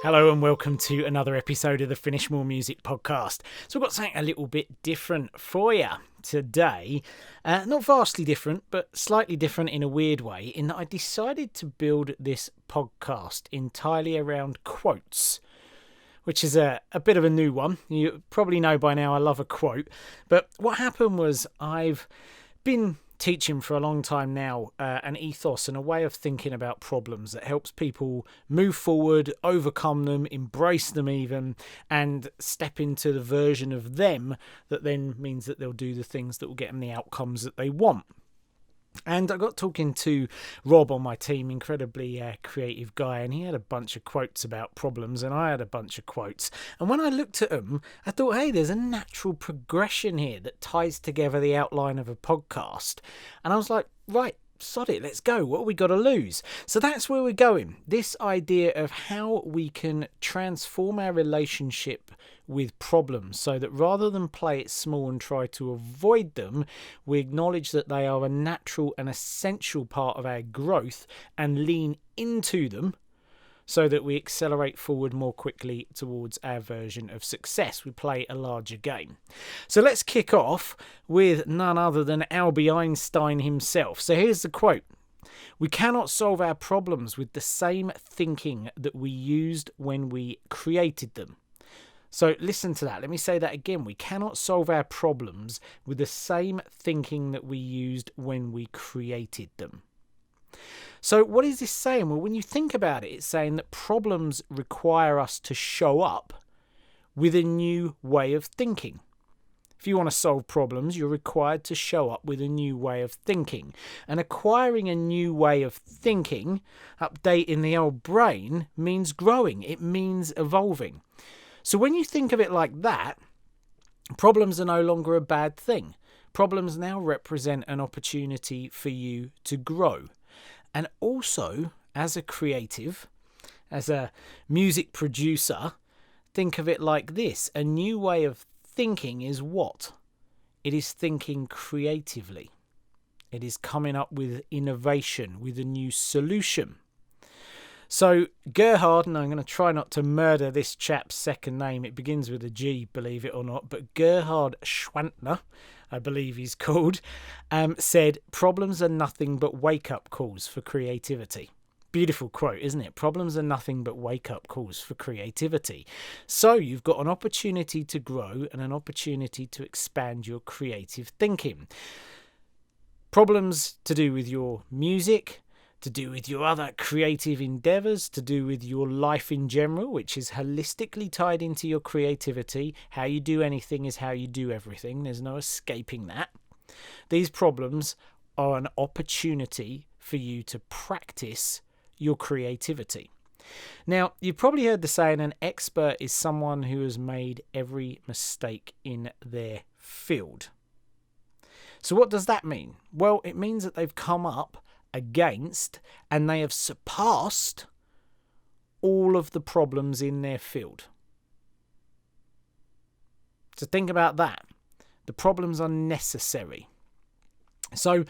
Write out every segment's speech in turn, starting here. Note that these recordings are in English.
Hello and welcome to another episode of the Finish More Music podcast. So we've got something a little bit different for you today. Not vastly different, but slightly different in a weird way, in that I decided to build this podcast entirely around quotes, which is a bit of a new one. You probably know by now I love a quote. But what happened was I've been teaching for a long time now an ethos and a way of thinking about problems that helps people move forward, overcome them, embrace them even, and step into the version of them that then means that they'll do the things that will get them the outcomes that they want. And I got talking to Rob on my team, incredibly creative guy, and he had a bunch of quotes about problems, and I had a bunch of quotes. And when I looked at them, I thought, hey, there's a natural progression here that ties together the outline of a podcast. And I was like, right, sod it, let's go. What have we got to lose? So that's where we're going. This idea of how we can transform our relationship with problems so that rather than play it small and try to avoid them, we acknowledge that they are a natural and essential part of our growth and lean into them so that we accelerate forward more quickly towards our version of success. We play a larger game. So let's kick off with none other than Albert Einstein himself. So here's the quote. "We cannot solve our problems with the same thinking that we used when we created them." So listen to that. Let me say that again. We cannot solve our problems with the same thinking that we used when we created them. So what is this saying? Well, when you think about it, it's saying that problems require us to show up with a new way of thinking. If you want to solve problems, you're required to show up with a new way of thinking. And acquiring a new way of thinking, updating the old brain, means growing. It means evolving. So when you think of it like that, problems are no longer a bad thing. Problems now represent an opportunity for you to grow. And also, as a creative, as a music producer, think of it like this. A new way of thinking is what? It is thinking creatively. It is coming up with innovation, with a new solution. So Gerhard, and I'm going to try not to murder this chap's second name, it begins with a G, believe it or not, but Gerhard Schwantner, I believe he's called, said, "Problems are nothing but wake-up calls for creativity." Beautiful quote, isn't it? Problems are nothing but wake-up calls for creativity. So you've got an opportunity to grow and an opportunity to expand your creative thinking. Problems to do with your music, to do with your other creative endeavours, to do with your life in general, which is holistically tied into your creativity. How you do anything is how you do everything. There's no escaping that. These problems are an opportunity for you to practice your creativity. Now, you've probably heard the saying, an expert is someone who has made every mistake in their field. So what does that mean? Well, it means that they've come up against and they have surpassed all of the problems in their field. So think about that. The problems are necessary. So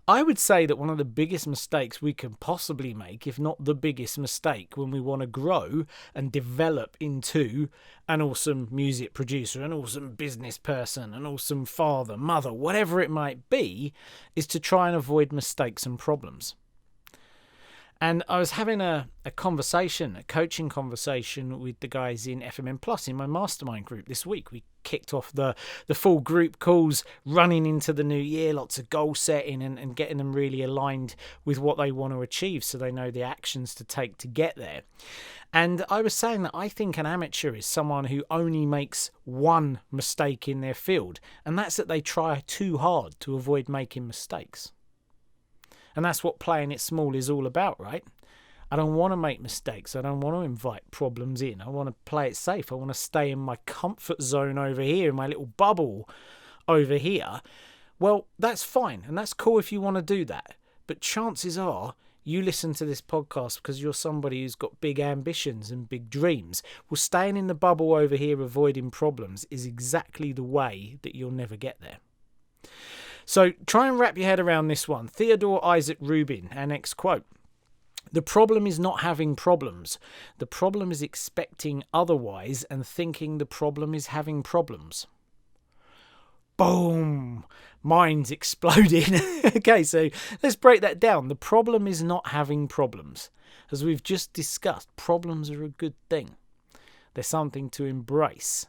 I would say that one of the biggest mistakes we can possibly make, if not the biggest mistake, when we want to grow and develop into an awesome music producer, an awesome business person, an awesome father, mother, whatever it might be, is to try and avoid mistakes and problems. And I was having a conversation, a coaching conversation with the guys in FMM Plus in my mastermind group this week. We kicked off the full group calls running into the new year, lots of goal setting and getting them really aligned with what they want to achieve so they know the actions to take to get there. And I was saying that I think an amateur is someone who only makes one mistake in their field, and that's that they try too hard to avoid making mistakes. And that's what playing it small is all about, right? I don't want to make mistakes. I don't want to invite problems in. I want to play it safe. I want to stay in my comfort zone over here, in my little bubble over here. Well, that's fine. And that's cool if you want to do that. But chances are you listen to this podcast because you're somebody who's got big ambitions and big dreams. Well, staying in the bubble over here, avoiding problems, is exactly the way that you'll never get there. So try and wrap your head around this one. Theodore Isaac Rubin, our next quote. The problem is not having problems. The problem is expecting otherwise and thinking the problem is having problems. Boom! Minds exploding. Okay, so let's break that down. The problem is not having problems. As we've just discussed, problems are a good thing. They're something to embrace.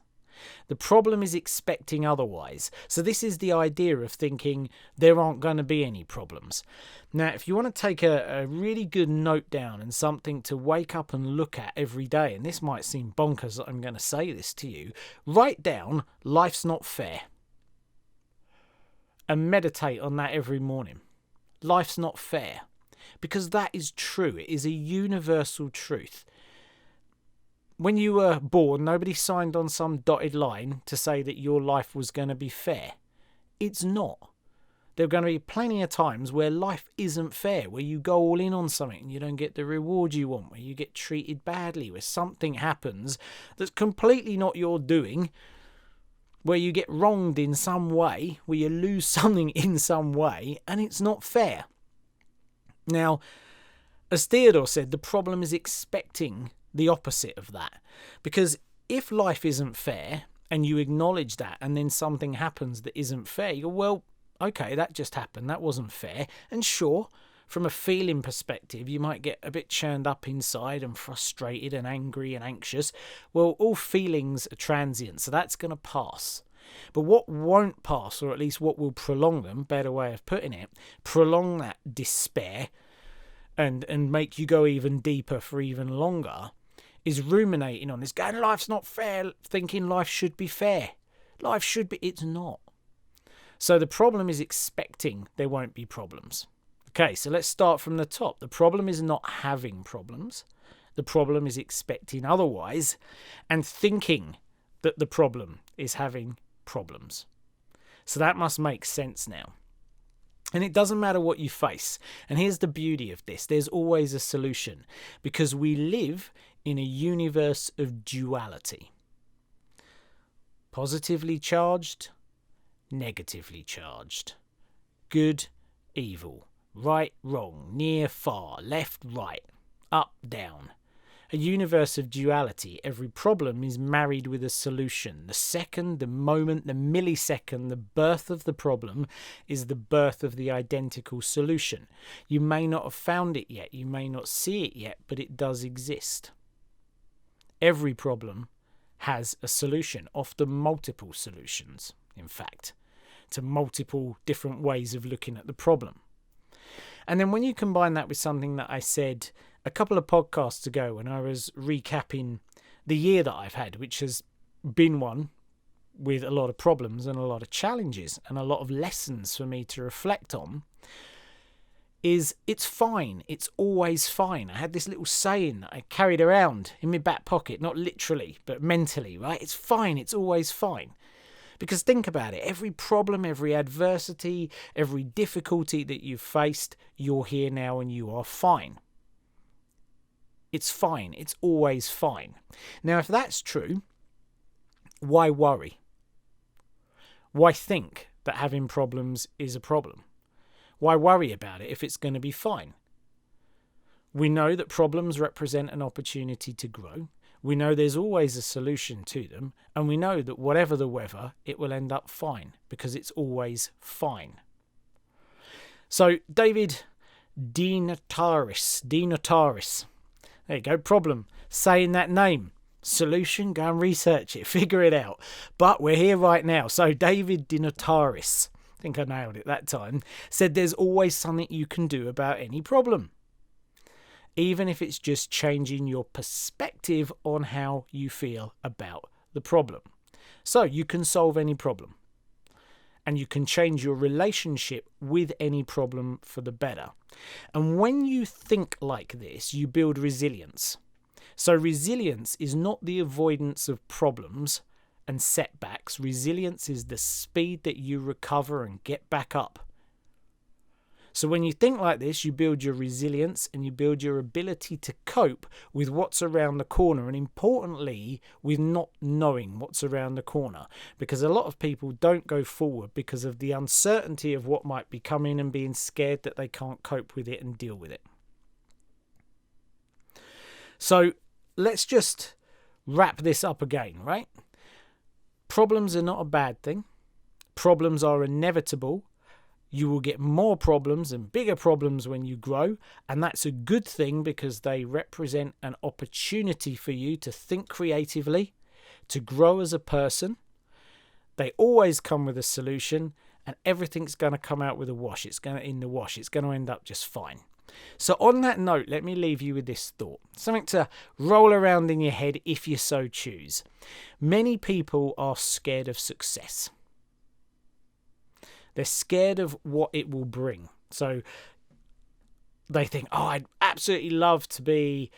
The problem is expecting otherwise. So this is the idea of thinking there aren't going to be any problems. Now, if you want to take a really good note down and something to wake up and look at every day, and this might seem bonkers that I'm going to say this to you, write down, life's not fair. And meditate on that every morning. Life's not fair. Because that is true. It is a universal truth. When you were born, nobody signed on some dotted line to say that your life was going to be fair. It's not. There are going to be plenty of times where life isn't fair, where you go all in on something and you don't get the reward you want, where you get treated badly, where something happens that's completely not your doing, where you get wronged in some way, where you lose something in some way, and it's not fair. Now, as Theodore said, the problem is expecting the opposite of that. Because if life isn't fair, and you acknowledge that, and then something happens that isn't fair, you go, well, okay, that just happened, that wasn't fair. And sure, from a feeling perspective, you might get a bit churned up inside and frustrated and angry and anxious. Well, all feelings are transient, so that's going to pass. But what won't pass, or at least what will prolong them, better way of putting it, prolong that despair and make you go even deeper for even longer, is ruminating on this, going, life's not fair, thinking life should be fair. Life should be, it's not. So the problem is expecting there won't be problems. Okay, so let's start from the top. The problem is not having problems. The problem is expecting otherwise and thinking that the problem is having problems. So that must make sense now. And it doesn't matter what you face. And here's the beauty of this. There's always a solution because we live in a universe of duality. Positively charged, negatively charged. Good, evil. Right, wrong. Near, far. Left, right. Up, down. A universe of duality. Every problem is married with a solution. The second, the moment, the millisecond, the birth of the problem is the birth of the identical solution. You may not have found it yet, you may not see it yet, but it does exist. Every problem has a solution, often multiple solutions, in fact, to multiple different ways of looking at the problem. And then when you combine that with something that I said a couple of podcasts ago when I was recapping the year that I've had, which has been one with a lot of problems and a lot of challenges and a lot of lessons for me to reflect on, is it's fine. It's always fine. I had this little saying that I carried around in my back pocket, not literally, but mentally, right? It's fine. It's always fine. Because think about it. Every problem, every adversity, every difficulty that you've faced, you're here now and you are fine. It's fine. It's always fine. Now, if that's true, why worry? Why think that having problems is a problem? Why worry about it if it's going to be fine? We know that problems represent an opportunity to grow. We know there's always a solution to them. And we know that whatever the weather, it will end up fine because it's always fine. So David De Notaris, there you go, problem, saying that name. Solution, go and research it, figure it out. But we're here right now. So David De Notaris, I think I nailed it that time, said there's always something you can do about any problem. Even if it's just changing your perspective on how you feel about the problem. So you can solve any problem. And you can change your relationship with any problem for the better. And when you think like this, you build resilience. So resilience is not the avoidance of problems and setbacks. Resilience is the speed that you recover and get back up. So when you think like this, you build your resilience and you build your ability to cope with what's around the corner, and importantly, with not knowing what's around the corner. Because a lot of people don't go forward because of the uncertainty of what might be coming and being scared that they can't cope with it and deal with it. So let's just wrap this up again, right? Problems are not a bad thing. Problems are inevitable. You will get more problems and bigger problems when you grow, and that's a good thing because they represent an opportunity for you to think creatively, to grow as a person. They always come with a solution, and everything's going to come out with a wash. It's going to end up just fine. So on that note, let me leave you with this thought. Something to roll around in your head if you so choose. Many people are scared of success. They're scared of what it will bring. So they think, I'd absolutely love to be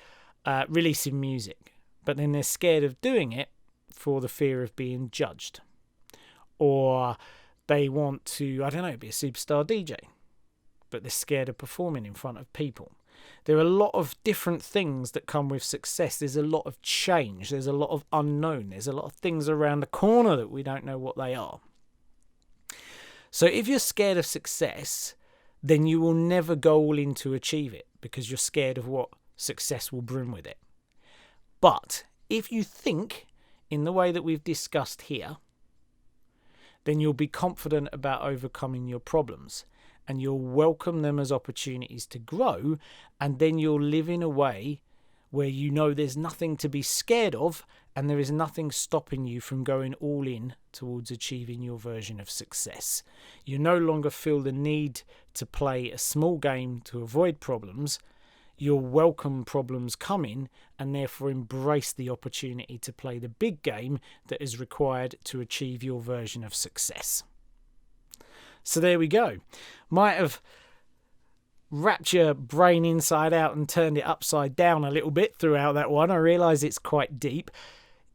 releasing music. But then they're scared of doing it for the fear of being judged. Or they want to, be a superstar DJ. But they're scared of performing in front of people. There are a lot of different things that come with success. There's a lot of change. There's a lot of unknown. There's a lot of things around the corner that we don't know what they are. So if you're scared of success, then you will never go all in to achieve it because you're scared of what success will bring with it. But if you think in the way that we've discussed here, then you'll be confident about overcoming your problems and you'll welcome them as opportunities to grow, and then you'll live in a way where you know there's nothing to be scared of and there is nothing stopping you from going all in towards achieving your version of success. You no longer feel the need to play a small game to avoid problems. You'll welcome problems coming and therefore embrace the opportunity to play the big game that is required to achieve your version of success. So there we go. Might have wrapped your brain inside out and turned it upside down a little bit throughout that one. I realise it's quite deep.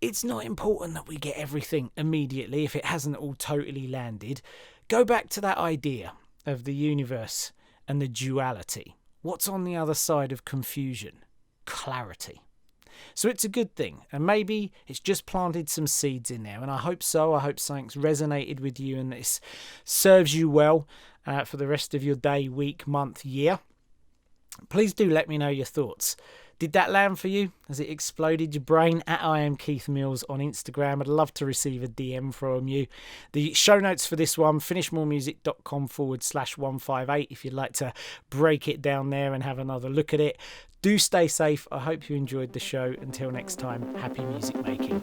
It's not important that we get everything immediately if it hasn't all totally landed. Go back to that idea of the universe and the duality. What's on the other side of confusion? Clarity. So it's a good thing, and maybe it's just planted some seeds in there, and I hope so. I hope something's resonated with you and this serves you well for the rest of your day, week, month, year. Please do let me know your thoughts. Did that land for you? Has it exploded your brain? At I am Keith Mills on Instagram. I'd love to receive a DM from you. The show notes for this one, finishmoremusic.com/158 if you'd like to break it down there and have another look at it. Do stay safe. I hope you enjoyed the show. Until next time, happy music making.